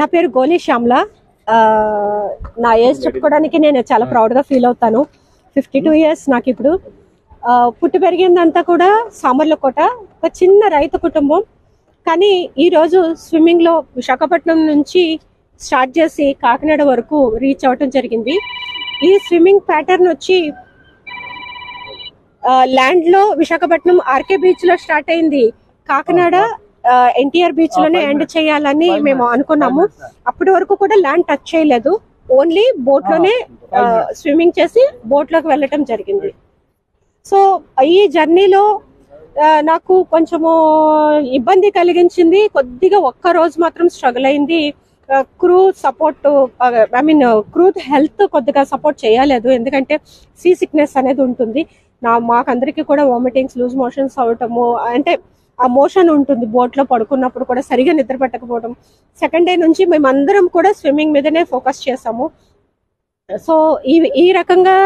నా పేరు గోలి శ్యామ్లా. నా ఏజ్ చెప్పుకోవడానికి నేను చాలా ప్రౌడ్గా ఫీల్ అవుతాను. 52 years నాకు ఇప్పుడు. పుట్టి పెరిగిందంతా కూడా సామర్లకోట, ఒక చిన్న రైతు కుటుంబం. కానీ ఈరోజు స్విమ్మింగ్లో విశాఖపట్నం నుంచి స్టార్ట్ చేసి కాకినాడ వరకు రీచ్ అవ్వటం జరిగింది. ఈ స్విమ్మింగ్ ప్యాటర్న్ వచ్చి ల్యాండ్లో విశాఖపట్నం ఆర్కే బీచ్లో స్టార్ట్ అయింది. కాకినాడ ఎన్టీఆర్ బీచ్ లోనే ఎండ్ చేయాలని మేము అనుకున్నాము. అప్పటి వరకు కూడా ల్యాండ్ టచ్ చేయలేదు, ఓన్లీ బోట్ లోనే స్విమ్మింగ్ చేసి బోట్ లోకి వెళ్ళటం జరిగింది. సో ఈ జర్నీలో నాకు కొంచెము ఇబ్బంది కలిగించింది. కొద్దిగా ఒక్క రోజు మాత్రం స్ట్రగుల్ అయింది. క్రూ సపోర్ట్, క్రూ హెల్త్ కొద్దిగా సపోర్ట్ చేయలేదు. ఎందుకంటే సీ సిక్నెస్ అనేది ఉంటుంది. మాకందరికి కూడా వామిటింగ్స్, లూజ్ మోషన్స్ అవటము, అంటే ఆ మోషన్ ఉంటుంది బోట్ లో పడుకున్నప్పుడు కూడా, సరిగా నిద్ర పట్టకపోవడం. సెకండ్ డే నుంచి మేమందరం కూడా స్విమ్మింగ్ మీదనే ఫోకస్ చేసాము. సో ఈ రకంగా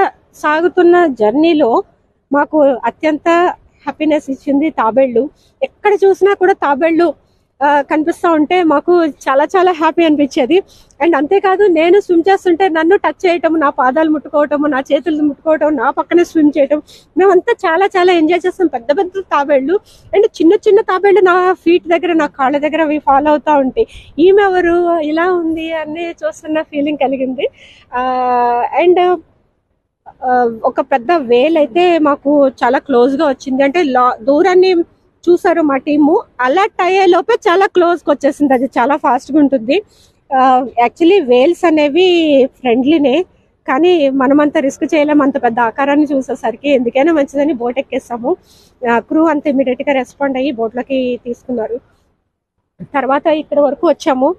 సాగుతున్న జర్నీలో మాకు అత్యంత హ్యాపీనెస్ ఇచ్చింది తాబేళ్లు. ఎక్కడ చూసినా కూడా తాబేళ్లు కనిపిస్తూ ఉంటే మాకు చాలా చాలా హ్యాపీ అనిపించేది. అండ్ అంతేకాదు, నేను స్విమ్ చేస్తుంటే నన్ను టచ్ చేయటం, నా పాదాలు ముట్టుకోవటం, నా చేతులు ముట్టుకోవటం, నా పక్కనే స్విమ్ చేయటం, మేమంతా చాలా చాలా ఎంజాయ్ చేస్తాం. పెద్ద పెద్ద తాబేళ్లు అండ్ చిన్న చిన్న తాబేళ్లు నా ఫీట్ దగ్గర, నా కాళ్ళ దగ్గర అవి ఫాలో అవుతూ ఉంటాయి. ఈమె ఎవరు, ఇలా ఉంది అని చూస్తున్న ఫీలింగ్ కలిగింది. అండ్ ఒక పెద్ద వేల్ అయితే మాకు చాలా క్లోజ్ గా వచ్చింది. అంటే దూరాన్ని చూసారు మా టీము, అలర్ట్ అయ్యే లోపే చాలా క్లోజ్కి వచ్చేసింది. అది చాలా ఫాస్ట్గా ఉంటుంది. యాక్చువల్లీ వేల్స్ అనేవి ఫ్రెండ్లీనే, కానీ మనమంతా రిస్క్ చేయలేము అంత పెద్ద ఆకారాన్ని చూసేసరికి. ఎందుకైనా మంచిదని బోట్ ఎక్కేస్తాము. క్రూ అంత ఇమీడియట్గా రెస్పాండ్ అయ్యి బోట్లోకి తీసుకున్నారు. తర్వాత ఇక్కడ వరకు వచ్చాము.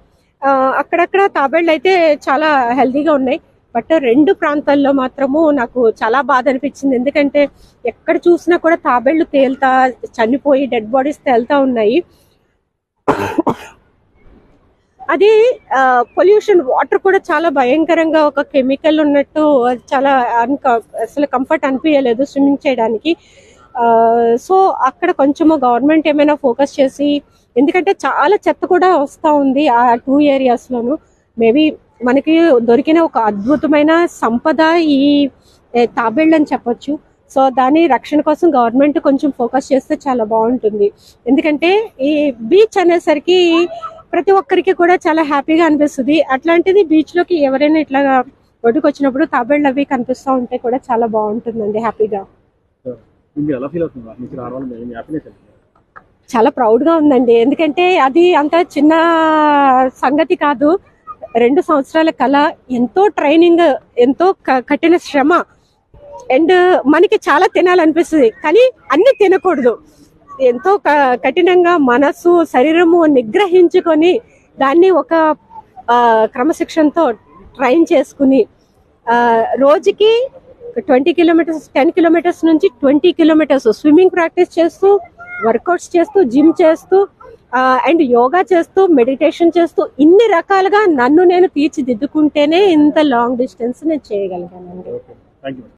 అక్కడక్కడ తాబేళ్ళు అయితే చాలా హెల్తీగా ఉన్నాయి. బట్ 2 ప్రాంతాల్లో మాత్రము నాకు చాలా బాధ అనిపించింది. ఎందుకంటే ఎక్కడ చూసినా కూడా తాబేళ్లు తేలుతా, చనిపోయి డెడ్ బాడీస్ తేలుతా ఉన్నాయి. అది పొల్యూషన్, వాటర్ కూడా చాలా భయంకరంగా ఒక కెమికల్ ఉన్నట్టు, చాలా అసలు కంఫర్ట్ అనిపించలేదు స్విమ్మింగ్ చేయడానికి. సో అక్కడ కొంచెము గవర్నమెంట్ ఏమైనా ఫోకస్ చేసి, ఎందుకంటే చాలా చెత్త కూడా వస్తూ ఉంది ఆ 2 ఏరియాస్లోను. మేబీ మనకి దొరికిన ఒక అద్భుతమైన సంపద ఈ తాబేళ్ళు అని చెప్పొచ్చు. సో దాని రక్షణ కోసం గవర్నమెంట్ కొంచెం ఫోకస్ చేస్తే చాలా బాగుంటుంది. ఎందుకంటే ఈ బీచ్ అనేసరికి ప్రతి ఒక్కరికి కూడా చాలా హ్యాపీగా అనిపిస్తుంది. అట్లాంటిది బీచ్ లోకి ఎవరైనా ఇట్లా ఒడ్డుకు వచ్చినప్పుడు తాబేళ్ళు అవి కనిపిస్తూ ఉంటే కూడా చాలా బాగుంటుందండి, హ్యాపీగా. చాలా ప్రౌడ్ గా ఉందండి. ఎందుకంటే అది అంత చిన్న సంగతి కాదు. 2 సంవత్సరాల కళ, ఎంతో ట్రైనింగ్, ఎంతో కఠిన శ్రమ. అండ్ మనకి చాలా తినాలనిపిస్తుంది, కానీ అన్ని తినకూడదు. ఎంతో కఠినంగా మనసు, శరీరము నిగ్రహించుకొని దాన్ని ఒక క్రమశిక్షణతో ట్రైన్ చేసుకుని రోజుకి 20 kilometers, 10 kilometers నుంచి 20 kilometers స్విమ్మింగ్ ప్రాక్టీస్ చేస్తూ, వర్కౌట్స్ చేస్తూ, జిమ్ చేస్తూ, అండ్ యోగా చేస్తూ, మెడిటేషన్ చేస్తూ, ఇన్ని రకాలుగా నన్ను నేను తీర్చిదిద్దుకుంటేనే ఇంత లాంగ్ డిస్టెన్స్ నేను చేయగలిగానండి.